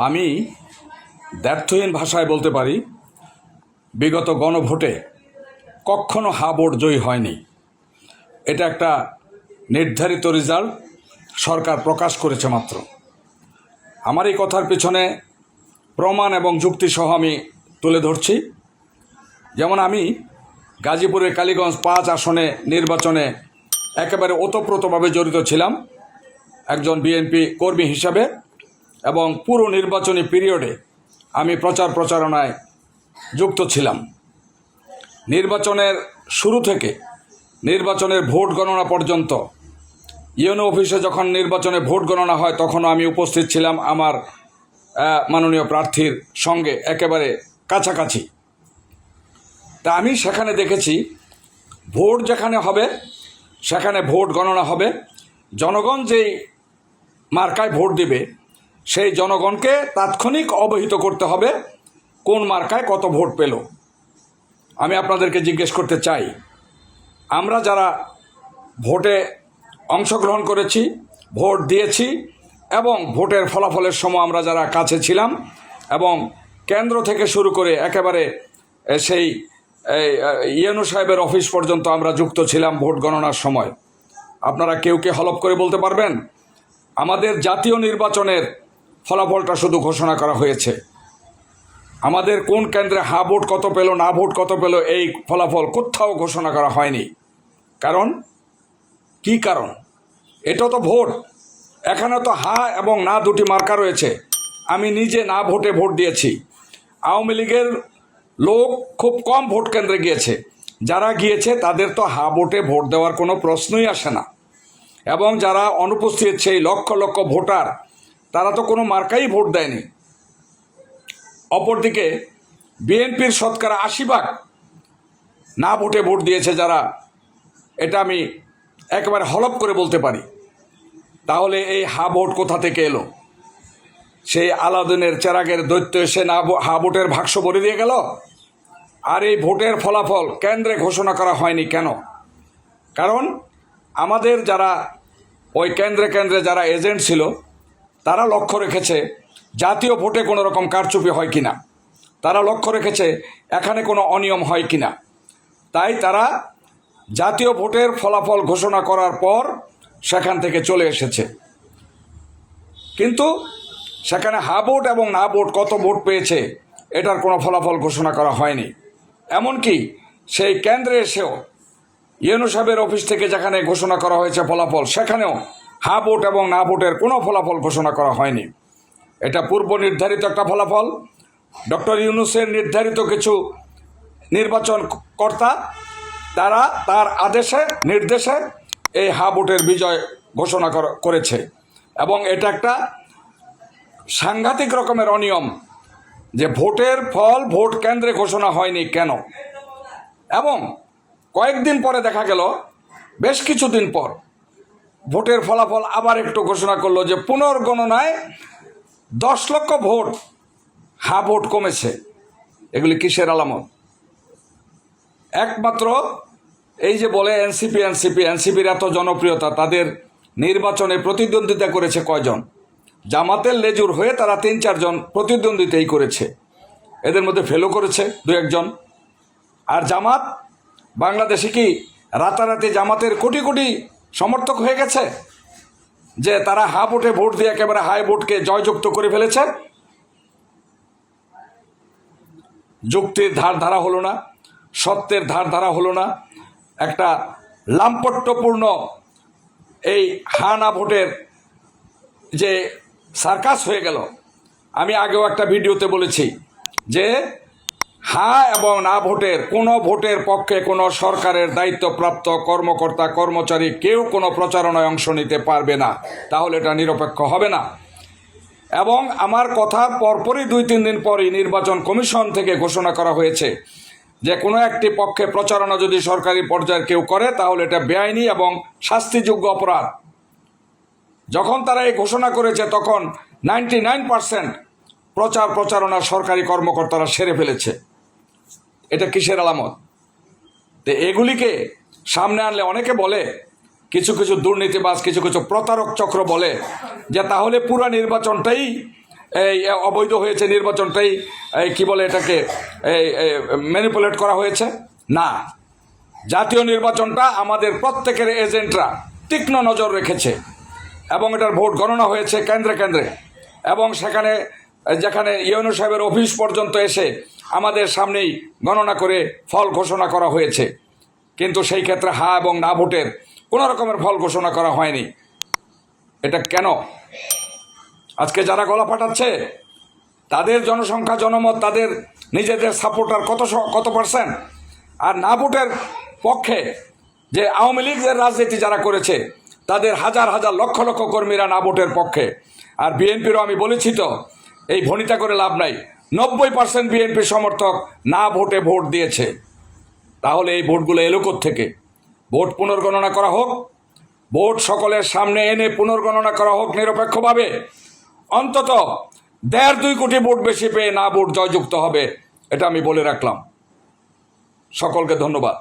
আমি দ্ব্যর্থহীন ভাষায় বলতে পারি, বিগত গণভোটে কখনো হা ভোট জয়ী হয়নি। এটা একটা নির্ধারিত রেজাল্ট সরকার প্রকাশ করেছে মাত্র। আমার এই কথার পিছনে প্রমাণ এবং যুক্তিসহ আমি তুলে ধরছি। যেমন আমি গাজীপুরের কালীগঞ্জ 5 আসনে নির্বাচনে একেবারে ওতপ্রোতভাবে জড়িত ছিলাম একজন বিএনপি কর্মী হিসাবে, এবং পুরো নির্বাচনী পিরিয়ডে আমি প্রচারণায় যুক্ত ছিলাম। নির্বাচনের শুরু থেকে নির্বাচনের ভোট গণনা পর্যন্ত ইউনো অফিসে যখন নির্বাচনে ভোট গণনা হয় তখনও আমি উপস্থিত ছিলাম আমার মাননীয় প্রার্থীর সঙ্গে একেবারে কাছাকাছি। তা আমি সেখানে দেখেছি ভোট যেখানে হবে সেখানে ভোট গণনা হবে, জনগণ যেই মার্কায় ভোট দিবে সেই জনগণকে তাৎক্ষণিক অবহিত করতে হবে কোন মার্কায় কত ভোট পেল। আমি আপনাদেরকে জিজ্ঞেস করতে চাই, আমরা যারা ভোটে অংশগ্রহণ করেছি, ভোট দিয়েছি এবং ভোটের ফলাফলের সময় আমরা যারা কাছে ছিলাম এবং কেন্দ্র থেকে শুরু করে একেবারে সেই ইউনো সাহেবের অফিস পর্যন্ত আমরা যুক্ত ছিলাম ভোট গণনার সময়, আপনারা কেউ কে হলফ করে বলতে পারবেন আমাদের জাতীয় নির্বাচনের ফলাফলটা শুধু ঘোষণা করা হয়েছে? আমাদের কোন কেন্দ্রে হা ভোট কত পেল, না ভোট কত পেল, এই ফলাফল কোথাও ঘোষণা করা হয়নি। কারণ কি কারণ? এটা তো ভোট, এখানে তো হা এবং না দুটি মার্কা রয়েছে। আমি নিজে না ভোটে ভোট দিয়েছি। আওয়ামী লীগের লোক খুব কম ভোট কেন্দ্রে গিয়েছে, যারা গিয়েছে তাদের তো হা ভোটে ভোট দেওয়ার কোনো প্রশ্নই আসে না, এবং যারা অনুপস্থিত সেই লক্ষ লক্ষ ভোটার তারা তো কোনো মার্কাই ভোট দেয়নি। অপরদিকে বিএনপির শতকরা 80% না ভোটে ভোট দিয়েছে যারা, এটা আমি একেবারে হলফ করে বলতে পারি। তাহলে এই হা ভোট কোথা থেকে এলো? সেই আলাদিনের চেরাগের দৈত্য এসে না হা ভোটের বাক্স ভরে দিয়ে গেল? আর এই ভোটের ফলাফল কেন্দ্রে ঘোষণা করা হয়নি কেন? কারণ আমাদের যারা ওই কেন্দ্রে কেন্দ্রে যারা এজেন্ট ছিল তারা লক্ষ্য রেখেছে জাতীয় ভোটে কোনো রকম কারচুপি হয় কিনা, তারা লক্ষ্য রেখেছে এখানে কোনো অনিয়ম হয় কিনা। তাই তারা জাতীয় ভোটের ফলাফল ঘোষণা করার পর সেখান থেকে চলে এসেছে। কিন্তু সেখানে হা ভোট এবং না ভোট কত ভোট পেয়েছে এটার কোনো ফলাফল ঘোষণা করা হয়নি। এমনকি সেই কেন্দ্রে এসেও ইউনো সাহেবের অফিস থেকে যেখানে ঘোষণা করা হয়েছে ফলাফল, সেখানেও হা ভোট এবং না ভোটের কোনো ফলাফল ঘোষণা করা হয়নি। এটা পূর্ব নির্ধারিত একটা ফলাফল। ডক্টর ইউনূসের নির্ধারিত কিছু নির্বাচন কর্তা তারা তার আদেশে নির্দেশে এই হা ভোটের বিজয় ঘোষণা করেছে, এবং এটা একটা সাংঘাতিক রকমের অনিয়ম যে ভোটের ফল ভোট কেন্দ্রে ঘোষণা হয়নি কেন। এবং কয়েকদিন পরে দেখা গেল, বেশ কিছুদিন পর ভোটের ফলাফল আবার একটু ঘোষণা করলো যে পুনর্গণনায় 10 লক্ষ ভোট হা ভোট কমেছে। এগুলি কিসের আলামত? একমাত্র এই যে বলে এনসিপির এত জনপ্রিয়তা, তাদের নির্বাচনে প্রতিদ্বন্দ্বিতা করেছে কয়জন? জামাতের লেজুর হয়ে তারা 3-4 জন প্রতিদ্বন্দ্বিতাই করেছে, এদের মধ্যে ফেলও করেছে 2-1 জন। আর জামাত বাংলাদেশে কি রাতারাতি জামাতের কোটি কোটি সমর্থক হয়ে গেছে যে তারা হা ভোটে ভোট দিয়ে একেবারে হাই ভোটকে জয়যুক্ত করে ফেলেছে? যুক্তির ধারা হলো না, সত্যের ধারা হলো না, একটা লাম্পট্যপূর্ণ এই হা না ভোটের যে সার্কাস হয়ে গেল। আমি আগেও একটা ভিডিওতে বলেছি যে হা এবং না ভোটের কোনো ভোটের পক্ষে কোনো সরকারের দায়িত্বপ্রাপ্ত কর্মকর্তা কর্মচারী কেউ কোনো প্রচারণায় অংশ নিতে পারবে না, তাহলে এটা নিরপেক্ষ হবে না। এবং আমার কথার পরপরই 2-3 দিন পরই নির্বাচন কমিশন থেকে ঘোষণা করা হয়েছে যে কোনো একটি পক্ষে প্রচারণা যদি সরকারি পর্যায়ের কেউ করে তাহলে এটা বেআইনি এবং শাস্তিযোগ্য অপরাধ। যখন তারা এই ঘোষণা করেছে তখন 99% প্রচারণা সরকারি কর্মকর্তারা সেরে ফেলেছে। এটা কিসের আলামত? তো এগুলিকে সামনে আনলে অনেকে বলে, কিছু দুর্নীতিবাজ কিছু প্রতারক চক্র বলে যে তাহলে পুরো নির্বাচনটাই এই অবৈধ হয়েছে, নির্বাচনটাই কি বলে এটাকে ম্যানিপুলেট করা হয়েছে? না, জাতীয় নির্বাচনটা আমাদের প্রত্যেকের এজেন্টরা তীক্ষ্ণ নজর রেখেছে এবং এটার ভোট গণনা হয়েছে কেন্দ্রে কেন্দ্রে, এবং সেখানে যেখানে ইউনূস সাহেবের অফিস পর্যন্ত এসে আমাদের সামনেই গণনা করে ফল ঘোষণা করা হয়েছে। কিন্তু সেই ক্ষেত্রে হা এবং না ভোটের কোনো রকমের ফল ঘোষণা করা হয়নি। এটা কেন? আজকে যারা গলা ফাটাচ্ছে তাদের জনসংখ্যা, জনমত, তাদের নিজেদের সাপোর্টার কত পার্সেন্ট? আর না ভোটের পক্ষে যে আওয়ামী লীগের রাজনীতি যারা করেছে তাদের হাজার হাজার লক্ষ লক্ষ কর্মীরা না ভোটের পক্ষে। আর বিএনপিরও আমি বলেছি তো, এই ভনিতা করে লাভ নাই, 90% বিএনপি সমর্থক না ভোটে ভোট দিয়েছে। তাহলে এই ভোটগুলো এলো থেকে? ভোট পুনর্গণনা করা হোক, ভোট সকলের সামনে এনে পুনর্গণনা করা হোক নিরপেক্ষভাবে। অন্তত 1.5-2 কোটি ভোট বেশি পেয়ে না ভোট জয়যুক্ত হবে, এটা আমি বলে রাখলাম। সকলকে ধন্যবাদ।